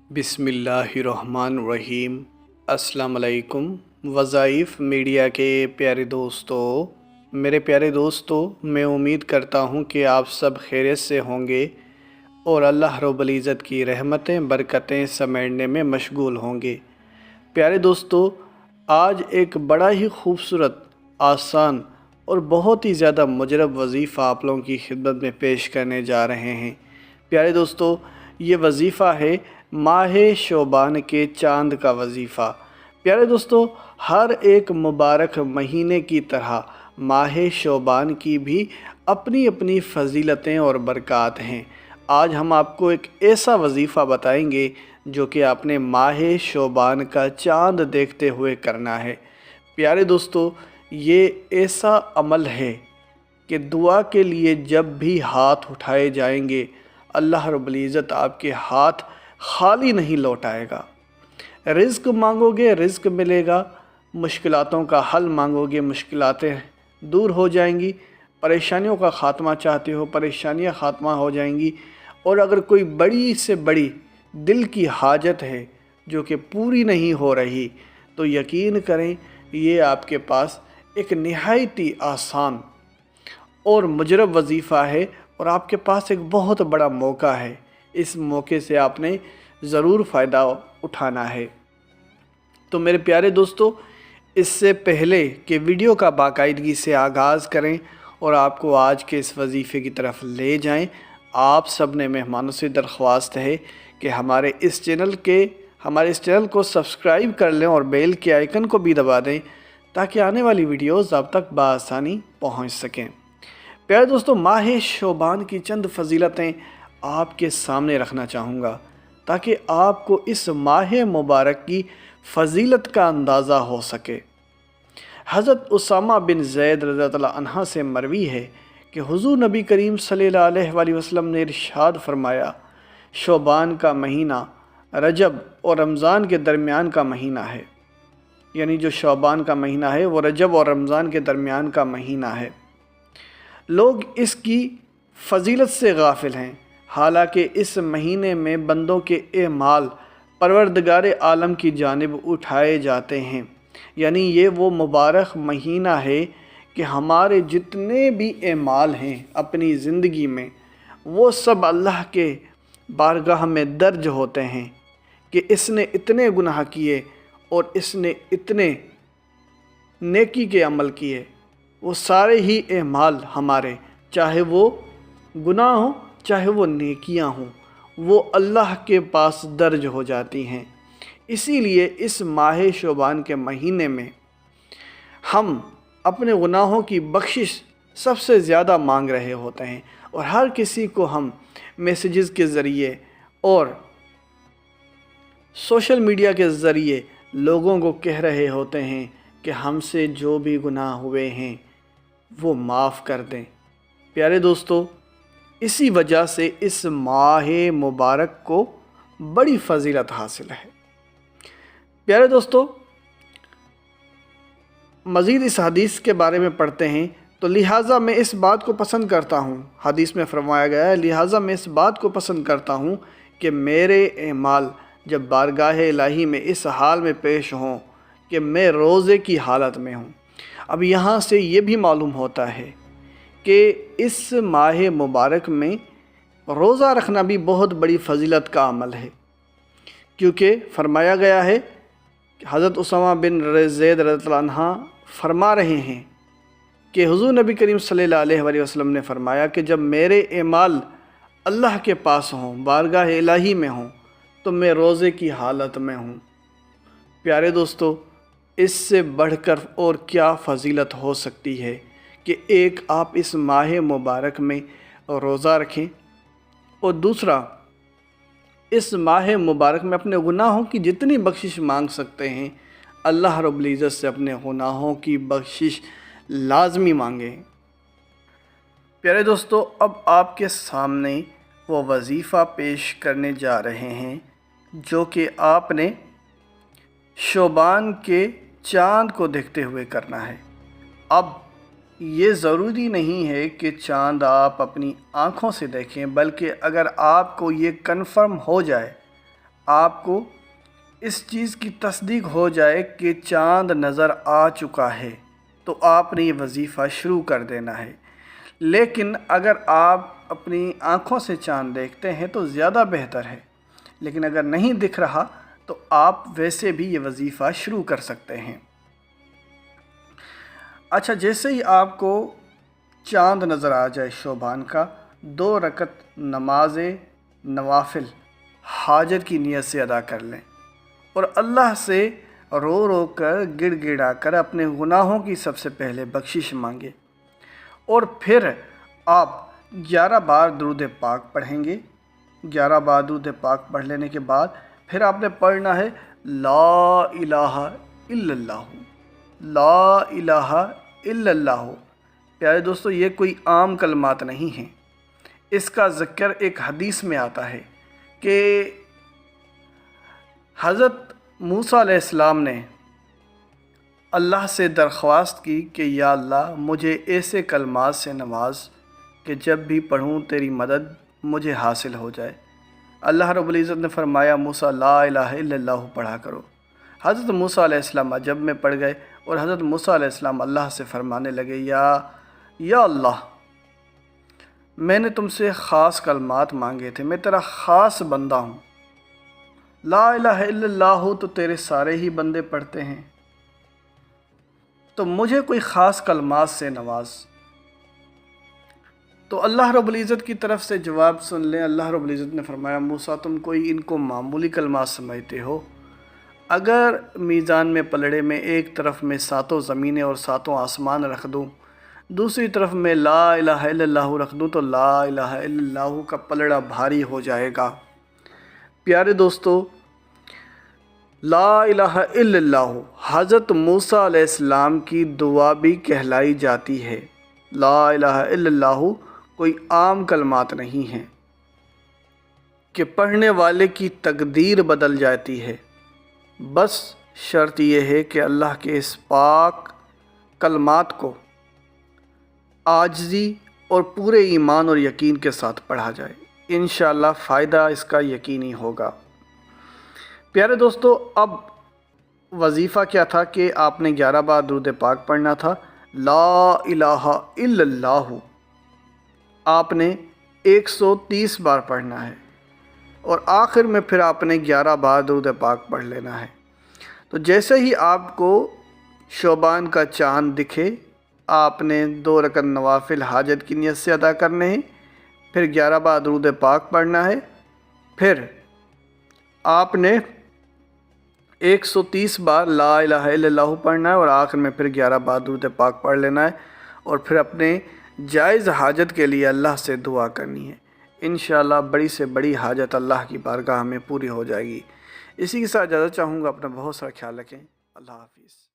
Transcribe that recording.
बिस्मिल्लाहिर्रहमानिर्रहीम। अस्सलाम वालेकुम। वज़ाइफ मीडिया के प्यारे दोस्तों, मेरे प्यारे दोस्तों, मैं उम्मीद करता हूँ कि आप सब खैरियत से होंगे और अल्लाह रब्बुल इज़्ज़त की रहमतें बरकतें समेटने में मशगूल होंगे। प्यारे दोस्तों, आज एक बड़ा ही खूबसूरत, आसान और बहुत ही ज़्यादा मुजरब वजीफ़ा आप लोगों की खिदमत में पेश करने जा रहे हैं। प्यारे दोस्तों, ये वजीफ़ा है माह शोबान के चाँद का वजीफ़ा। प्यारे दोस्तों, हर एक मुबारक महीने की तरह माह शोबान की भी अपनी अपनी फ़जीलतें और बरक़ात हैं। आज हम आपको एक ऐसा वजीफ़ा बताएंगे जो कि आपने माह शोबान का चाँद देखते हुए करना है। प्यारे दोस्तों, ये ऐसा अमल है कि दुआ के लिए जब भी हाथ उठाए जाएंगे, अल्लाह रब्बुल इज़्ज़त आपके हाथ खाली नहीं लौटाएगा। रिज़्क़ मांगोगे रिज़्क़ मिलेगा, मुश्किलातों का हल मांगोगे मुश्किलातें दूर हो जाएंगी, परेशानियों का ख़ात्मा चाहते हो परेशानियां ख़ात्मा हो जाएंगी, और अगर कोई बड़ी से बड़ी दिल की हाजत है जो कि पूरी नहीं हो रही, तो यकीन करें ये आपके पास एक निहायती आसान और मुजरब वजीफ़ा है और आपके पास एक बहुत बड़ा मौका है। इस मौके से आपने ज़रूर फ़ायदा उठाना है। तो मेरे प्यारे दोस्तों, इससे पहले कि वीडियो का बाकायदगी से आगाज़ करें और आपको आज के इस वजीफ़े की तरफ ले जाएं, आप सब ने मेहमानों से दरख्वास्त है कि हमारे इस चैनल को सब्सक्राइब कर लें और बेल के आइकन को भी दबा दें ताकि आने वाली वीडियोज़ आप तक बआसानी पहुँच सकें। प्यारे दोस्तों, माह शोबान की चंद फ़जीलतें आपके सामने रखना चाहूँगा ताकि आपको इस माह मुबारक की फ़जीलत का अंदाज़ा हो सके। हज़रत उसामा बिन ज़ैद रज़ियल्लाहु अन्हु से मरवी है कि हुज़ूर नबी करीम सल्लल्लाहु अलैहि वसल्लम ने इरशाद फरमाया, शोबान का महीना रजब और रमज़ान के दरमियान का महीना है। यानी जो शोबान का महीना है वो रजब और रमज़ान के दरमियान का महीना है। लोग इसकी फ़जीलत से गाफिल हैं, हालांकि इस महीने में बंदों के एमाल परवरदिगार आलम की जानिब उठाए जाते हैं। यानी ये वो मुबारक महीना है कि हमारे जितने भी एमाल हैं अपनी ज़िंदगी में, वो सब अल्लाह के बारगाह में दर्ज होते हैं कि इसने इतने गुनाह किए और इसने इतने नेकी के अमल किए। वो सारे ही एमाल हमारे, चाहे वो गुनाह हो चाहे वो नेकियां हों, वो अल्लाह के पास दर्ज हो जाती हैं। इसीलिए इस माह शोबान के महीने में हम अपने गुनाहों की बख्शिश सबसे ज़्यादा मांग रहे होते हैं और हर किसी को हम मैसेजेस के ज़रिए और सोशल मीडिया के ज़रिए लोगों को कह रहे होते हैं कि हमसे जो भी गुनाह हुए हैं वो माफ़ कर दें। प्यारे दोस्तों, इसी वजह से इस माह मुबारक को बड़ी फ़जीलत हासिल है। प्यारे दोस्तों, मज़ीद इस हदीस के बारे में पढ़ते हैं तो लिहाजा मैं इस बात को पसंद करता हूँ, हदीस में फरमाया गया है, लिहाजा मैं इस बात को पसंद करता हूँ कि मेरे एमाल जब बारगाह इलाही में इस हाल में पेश हों कि मैं रोज़े की हालत में हूँ। अब यहाँ से ये भी मालूम होता है कि इस माह मुबारक में रोज़ा रखना भी बहुत बड़ी फ़जीलत का अमल है, क्योंकि फरमाया गया है कि हज़रत उसामा बिन ज़ैद रज़ियल्लाहु अन्हु फरमा रहे हैं कि हुज़ूर नबी करीम सल्लल्लाहु अलैहि वसल्लम ने फरमाया कि जब मेरे एमाल अल्लाह के पास हों, बारगाह इलाही में हों, तो मैं रोज़े की हालत में हूँ। प्यारे दोस्तों, इससे बढ़कर और क्या फ़जीलत हो सकती है कि एक आप इस माह मुबारक में रोज़ा रखें और दूसरा इस माह मुबारक में अपने गुनाहों की जितनी बख्शिश मांग सकते हैं, अल्लाह रब्बुल इज़्ज़त से अपने गुनाहों की बख्शिश लाजमी मांगें। प्यारे दोस्तों, अब आपके सामने वो वजीफ़ा पेश करने जा रहे हैं जो कि आपने शोबान के चाँद को देखते हुए करना है। अब ये ज़रूरी नहीं है कि चाँद आप अपनी आँखों से देखें, बल्कि अगर आपको ये कन्फर्म हो जाए, آپ کو اس چیز کی تصدیق ہو جائے کہ چاند نظر آ چکا ہے تو آپ نے یہ وظیفہ شروع کر دینا ہے۔ لیکن اگر آپ اپنی آنکھوں سے چاند دیکھتے ہیں تو زیادہ بہتر ہے، لیکن اگر نہیں دکھ رہا تو آپ ویسے بھی یہ وظیفہ شروع کر سکتے ہیں۔ اچھا، جیسے ہی آپ کو چاند نظر آ جائے شعبان کا، 2 رکعت نماز نوافل حاجت کی نیت سے ادا کر لیں اور اللہ سے رو رو کر گڑ گڑا کر اپنے گناہوں کی سب سے پہلے بخشش مانگے، اور پھر آپ 11 بار درود پاک پڑھیں گے۔ 11 بار درود پاک پڑھ لینے کے بعد پھر آپ نے پڑھنا ہے لا الہ الا اللہ، لا الہ الا اللہ۔ پیارے دوستو، یہ کوئی عام کلمات نہیں ہیں، اس کا ذکر ایک حدیث میں آتا ہے کہ حضرت موسیٰ علیہ السلام نے اللہ سے درخواست کی کہ یا اللہ مجھے ایسے کلمات سے نواز کہ جب بھی پڑھوں تیری مدد مجھے حاصل ہو جائے۔ اللہ رب العزت نے فرمایا موسیٰ لا الہ الا اللہ پڑھا کرو۔ حضرت موسیٰ علیہ السلام جب میں پڑھ گئے اور حضرت موسیٰ علیہ السلام اللہ سے فرمانے لگے یا اللہ، میں نے تم سے خاص کلمات مانگے تھے، میں تیرا خاص بندہ ہوں، لا الہ الا اللہ تو تیرے سارے ہی بندے پڑھتے ہیں، تو مجھے کوئی خاص کلمات سے نواز۔ تو اللہ رب العزت کی طرف سے جواب سن لیں۔ اللہ رب العزت نے فرمایا موسیٰ تم کوئی ان کو معمولی کلمات سمجھتے ہو، اگر میزان میں پلڑے میں ایک طرف میں 7 زمینیں اور 7 آسمان رکھ دوں، دوسری طرف میں لا الہ الا اللہ رکھ دوں تو لا الہ الا اللہ کا پلڑا بھاری ہو جائے گا۔ پیارے دوستو، لا الہ الا اللہ حضرت موسیٰ علیہ السلام کی دعا بھی کہلائی جاتی ہے۔ لا الہ الا اللہ کوئی عام کلمات نہیں ہیں کہ پڑھنے والے کی تقدیر بدل جاتی ہے، بس شرط یہ ہے کہ اللہ کے اس پاک کلمات کو عاجزی اور پورے ایمان اور یقین کے ساتھ پڑھا جائے، انشاءاللہ فائدہ اس کا یقینی ہوگا۔ پیارے دوستو، اب وظیفہ کیا تھا کہ آپ نے 11 بار درود پاک پڑھنا تھا۔ لا الہ الا اللہ آپ نے 130 بار پڑھنا ہے، اور آخر میں پھر آپ نے 11 بار درود پاک پڑھ لینا ہے۔ تو جیسے ہی آپ کو شعبان کا چاند دکھے، آپ نے 2 رکعت نوافل حاجت کی نیت سے ادا کرنے ہیں، پھر 11 بار درود پاک پڑھنا ہے، پھر آپ نے 130 بار لا الہ الا اللہ پڑھنا ہے، اور آخر میں پھر 11 بار درود پاک پڑھ لینا ہے، اور پھر اپنے جائز حاجت کے لیے اللہ سے دعا کرنی ہے۔ انشاءاللہ بڑی سے بڑی حاجت اللہ کی بارگاہ میں پوری ہو جائے گی۔ اسی کے ساتھ اجازت چاہوں گا، اپنا بہت سارا خیال رکھیں۔ اللہ حافظ۔